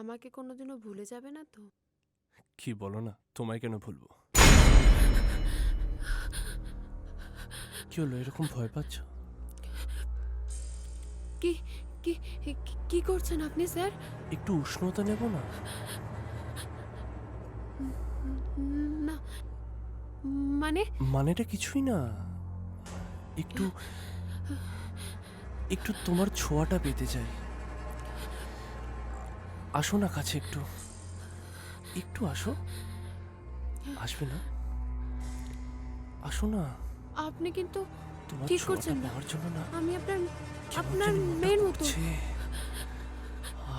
আমাকে কোনোদিনও ভুলে যাবে না তো? কি বলো না, তোমায় কেন ভুলবো? কি হলো, এরকম ভয় পাচ্ছ? কি কি কি করছেন আপনি স্যার? একটু উষ্ণতা নেব না? না, মানে মানেটা কিছুই না, একটু একটু তোমার ছোঁয়াটা পেতে চাই। আসো না কাছে, একটু একটু আসো। আসবে না? আসো না। আপনি কিন্তু তোমার ঠিক ছোঁয়াটা করছেন না। পাওয়ার জন্য না আমি আপনার কেমন আপনার জানি মনটা মেয়ের মতো। করছে।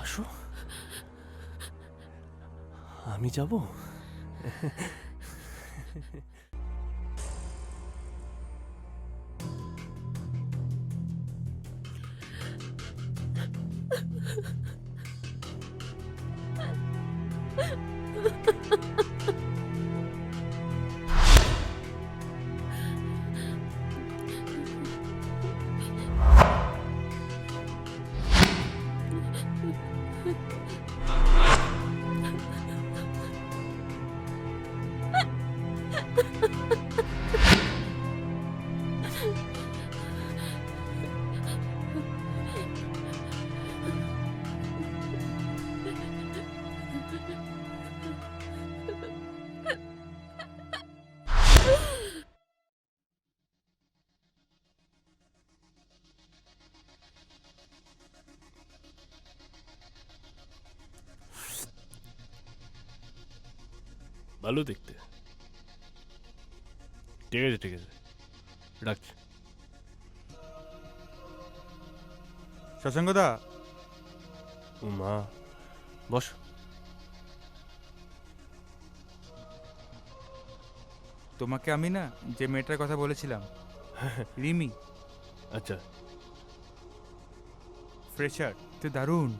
আসো, আমি যাব। ভালো দেখতে। ঠিক আছে ঠিক আছে, রাখছি। শশাঙ্কদা, ও মা, বস। তোমাকে আমি না যে মেয়েটার কথা বলেছিলাম, রিমি, আচ্ছা, ফ্রেশার, তো দারুণ।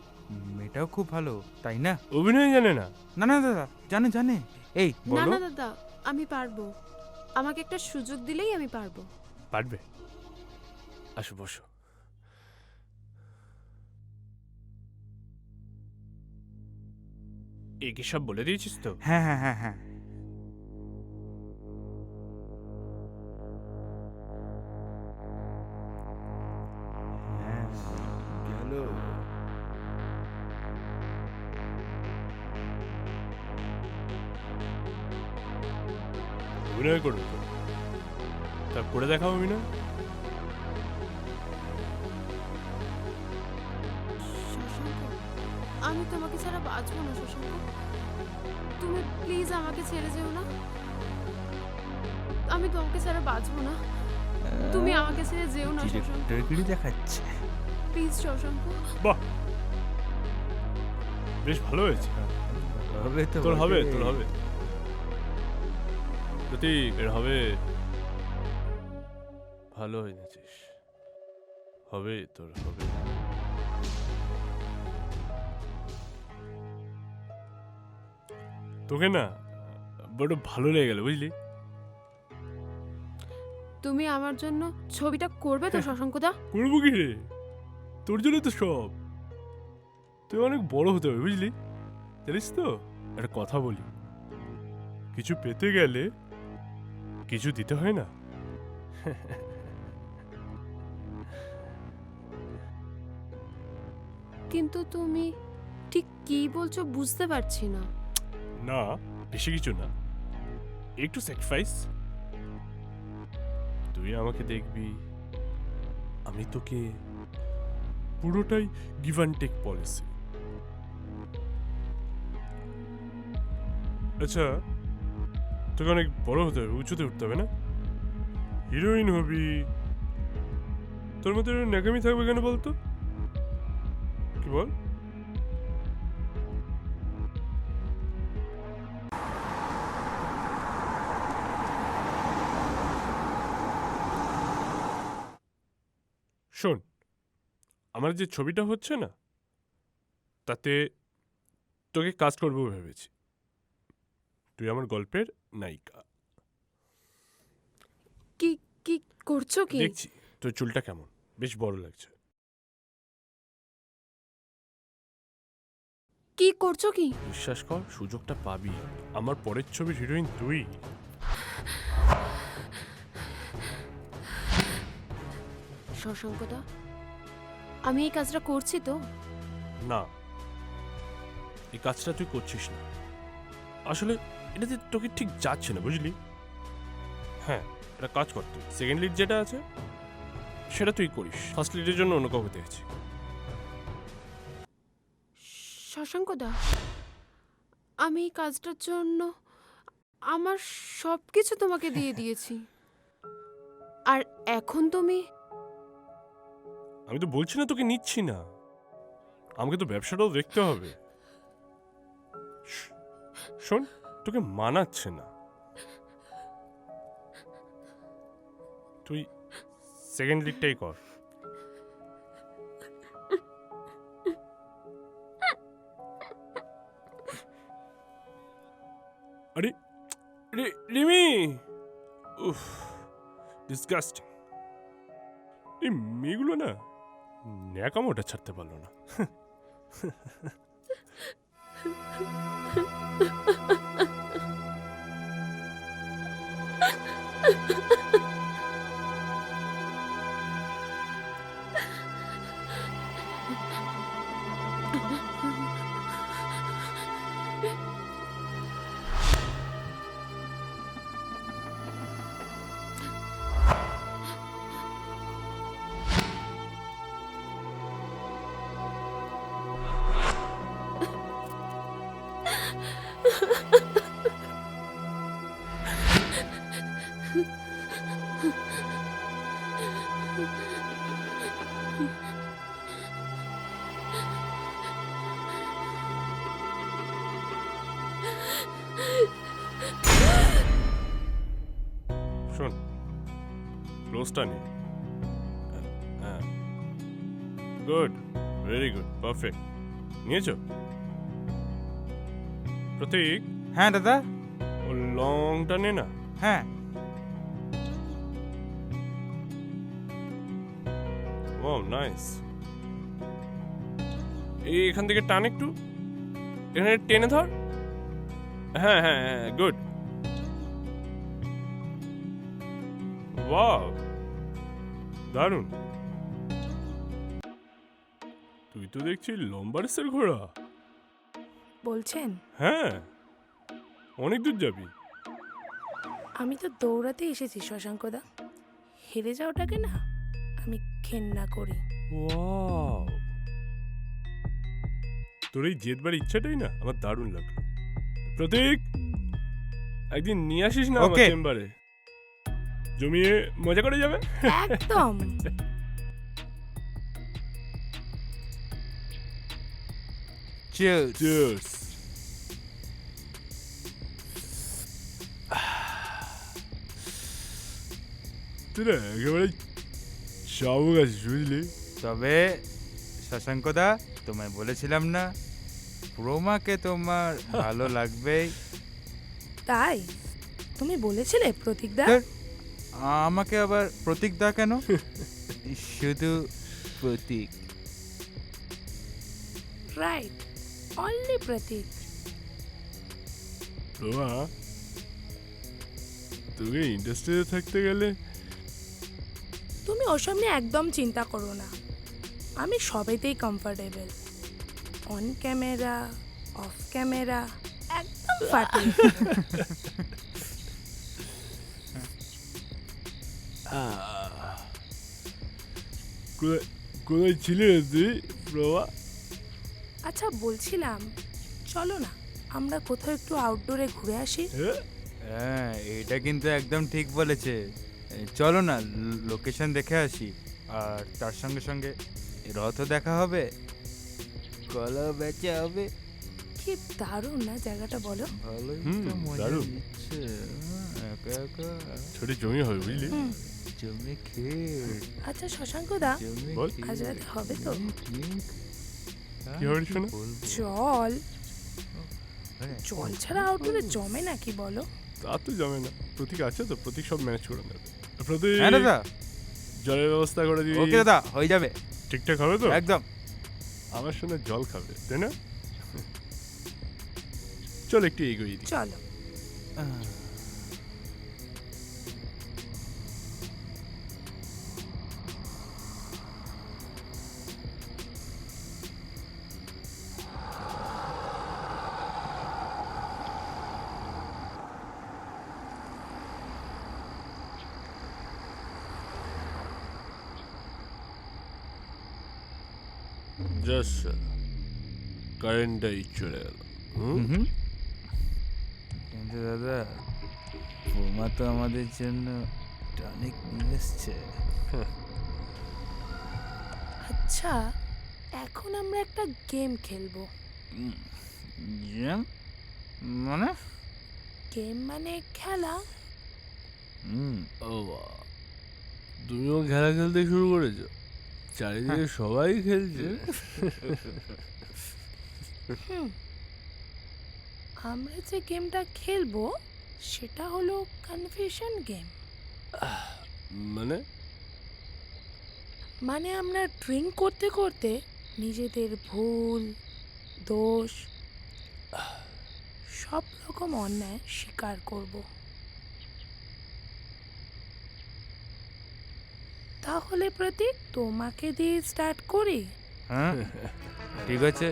মেয়েটাও খুব ভালো, তাই না? অভিনয় জানে না? না না দাদা, জানে জানে। এই না বলো। না দাদা, আমি পারবো। আমাকে একটা সুযোগ দিলেই আমি পারবো। পারবে? আসো বসো। একে সব বলে দিয়েছিস তো? হ্যাঁ হ্যাঁ হ্যাঁ হ্যাঁ। হ্যাঁ, গেল। অভিনয় করবে তো? তা করে দেখাও অভিনয়। শশাঙ্ক, আমি তোমাকে ছাড়া বাঁচবো না শশাঙ্ক। তুমি প্লিজ আমাকে ছেড়ে যেও না। আমি তোমাকে ছাড়া বাঁচবো না। তুমি আমাকে ছেড়ে যেও না শশাঙ্ক। ডিরেক্টরগিরি দেখাচ্ছে। প্লিজ শশাঙ্ক। বাহ, বেশ ভালো হয়েছে। হবে তো তোর হবে, বটে। তোর হবে প্রতীক, এর হবে। ভালো হয়েছিস, হবে তোর, হবে। তোকে না বড় ভালো লেগে গেল, বুঝলি? তুমি আমার জন্য ছবিটা করবে তো শশাঙ্কদা? করবো কি রে, তোর জন্য তো সব। তুই অনেক বড় হতে হবে, বুঝলি? জানিস তো, একটা কথা বলি, কিছু পেতে গেলে কিছু দিতে হয় না। কিন্তু তুমি ঠিক কি বলছো বুঝতে পারছি না। না, বেশি কিছু না, একটু স্যাক্রিফাইস। তুই আমাকে দেখবি, আমি তোকে। পুরোটাই গিভ অ্যান্ড টেক পলিসি। আচ্ছা, তোকে অনেক বড় হতে হবে, উঁচুতে উঠতে হবে না? হিরোইন হবি, তোর মধ্যে ন্যাকামি থাকবে কেন বলতো? কি বল? শোন, আমার যে ছবিটা হচ্ছে না, তাতে তোকে কাজ করবো ভেবেছি। তুই আমার গল্পের নায়িকা। কি কি করছো কি? দেখছি তোর চুলটা কেমন, বেশ বড় লাগছে। কি করছো কি? বিশ্বাস কর, সুযোগটা পাবি। আমার পরের ছবির হিরোইন তুই। শশাঙ্কদা, আমি এই কাজটা করছি তো? না, এই কাজটা তুই করছিস না। আসলে এটাতে তোকে ঠিক যাচ্ছে না, বুঝলি? হ্যাঁ, এটা কাজ কর তুই। সেকেন্ড লিড যেটা আছে সেটা তুই করিস। ফার্স্ট লিডের জন্য অন্য কাউকে দেখেছি। শশাঙ্কদা, আমি এই কাজটার জন্য আমার সব কিছু তোমাকে দিয়ে দিয়েছি, আর এখন তুমি? আমি তো বলছি না তোকে নিচ্ছি না, আমাকে তো ব্যবসাটাও দেখতে হবে। শোন, তোকে মানাচ্ছে না। তুই সেকেন্ড লিডটাই কর। আরে রিমি, উফ, ডিসগাস্টিং। এই মেয়েগুলো না ন্যাকামোটা ছাড়তে পারলো না। শোন, ক্লোজটা নে। হ্যাঁ, গুড, ভেরি গুড, পারফেক্ট। নিয়েছো? প্রতীক, হ্যাঁ দাদা। ও লংটা নে না। হ্যাঁ। ও নাইস। এখান থেকে টান একটু, এখানে টেনে ধর। হ্যাঁ হ্যাঁ হ্যাঁ, গুড। ওয়াও, দারুণ। তুই তো দেখছি লম্বা রেসের ঘোড়া। বলছেন? হ্যাঁ, অনেক দূর যাবি। আমি তো দৌড়াতে এসেছি শশাঙ্কদা, হেরে যাওয়াটাকে না আমি ঘেন্না করি। ওয়াও, তোর এই জেদবার ইচ্ছাটাই না আমার দারুণ লাগলো। প্রতীক, একদিন নিয়ে আসিস না আমার Okay. চেম্বারে, জমিয়ে মজা করে যাবে। একদম। Cheers. Cheers. তোরা একেবারে চাবুক আছিস, বুঝলি? তবে শশাঙ্কদা, তোমায় বলেছিলাম না প্রমাকে তোমার ভালো লাগবেই। তাই তুমি বলেছিলে প্রতীকদা? ধ্যার, আমাকে আবার প্রতীক দা কেন? শুধু প্রতীক। রাইট, অনলি প্রতীক। রোমা, তোকে ইন্ডাস্ট্রিতে থাকতে গেলে তুমি ওসব নিয়ে একদম চিন্তা করো না, আমি সবেতেই comfortable. On camera, of camera, একদম ফাটি। কোথায় ছিলে রে তুই, রোমা? আচ্ছা বলছিলাম, চলো না আমরা কোথাও একটু আউটডোরে ঘুরে আসি। হ্যাঁ, এটা কিন্তু একদম ঠিক বলেছে। চলো না, লোকেশন দেখে আসি, আর তার সঙ্গে সঙ্গে রথও দেখা হবে, কলা বেচা হবে। কি দারুণ না জায়গাটা, বলো? ভালোই হুম, তো মজা দারুণ। নিচ্ছে। একা একা ছোট জমি হবে, বুঝলি? হুম। জমে খেয়ে আচ্ছা শশাঙ্কদা, জমে বল। খেয়ে আজ রাতে হবে তো? drink। কি হবে শোনা? বলবো? জল হ্যাঁ, জল ছাড়া আউটডোরে জমে নাকি বলো? তা তো জমে না, প্রতীক আছে তো, প্রতীক সব ম্যানেজ করে নেবে। প্রতীক, হ্যাঁ দাদা। জলের ব্যবস্থা করে দিবি। ওকে দাদা, হয়ে যাবে ঠিকঠাক হবে তো? একদম। আমার সঙ্গে জল খাবে, তাই না? চল একটু এগোই দিই। চলো। জাস্ট কারেন্টটাই চলে গেল। হুম। কিন্তু দাদা বৌমা তো আমাদের জন্য টনিক নিয়ে এসছে। আচ্ছা, এখন আমরা একটা গেম খেলবো। গেম মানে? গেম মানে খেলা। ও বাহ, তুমিও খেলা খেলতে শুরু করেছো? চারিদিকে সবাই খেলছে। হুম, আমরা যে গেমটা খেলবো সেটা হলো কনফিউশন গেম। মানে? মানে আমরা ড্রিঙ্ক করতে করতে নিজেদের ভুল, দোষ, সব রকম অন্যায় স্বীকার করব। তাহলে প্রতীক, তোমাকে দিয়ে স্টার্ট করি। হ্যাঁ ঠিক আছে।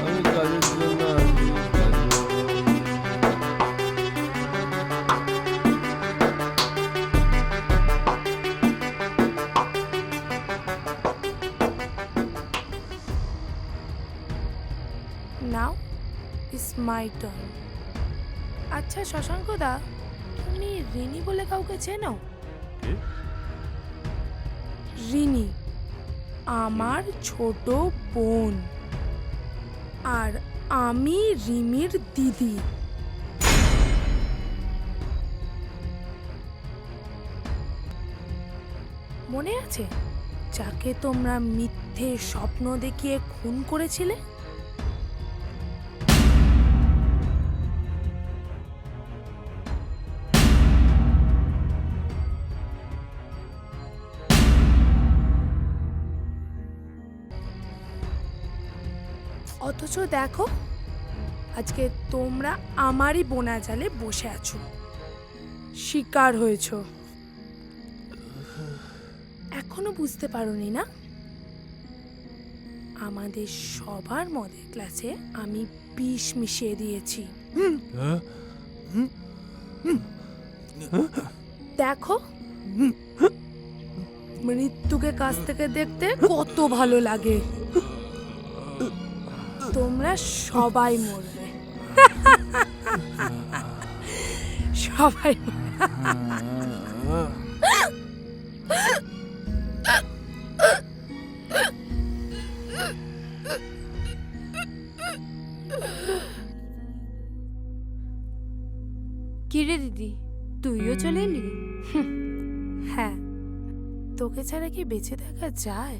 আমি কাজের জন্য আসি, কাজে নাও ইস মাই টার্ন। আচ্ছা শশাঙ্কদা, তুমি রিনি বলে কাউকে চেনো? কে? রিনি আমার ছোট বোন, আর আমি রিমির দিদি। মনে আছে যাকে তোমরা মিথ্যে স্বপ্ন দেখিয়ে খুন করেছিলে? অথচ দেখো, আজকে তোমরা আমারই বোনা জালে বসে আছো, শিকার হয়েছো। এখনো বুঝতে পারোনি না? আমাদের সবার মদের গ্লাসে আমি বিষ মিশিয়ে দিয়েছি। হ্যাঁ? দেখো, মৃত্যুকে কাছ থেকে দেখতে কত ভালো লাগে। তোমরা সবাই মরবে, সবাই কিরে দিদি, তুইও চলে এলি? হ্যাঁ, তোকে ছাড়া কি বেঁচে থাকা যায়?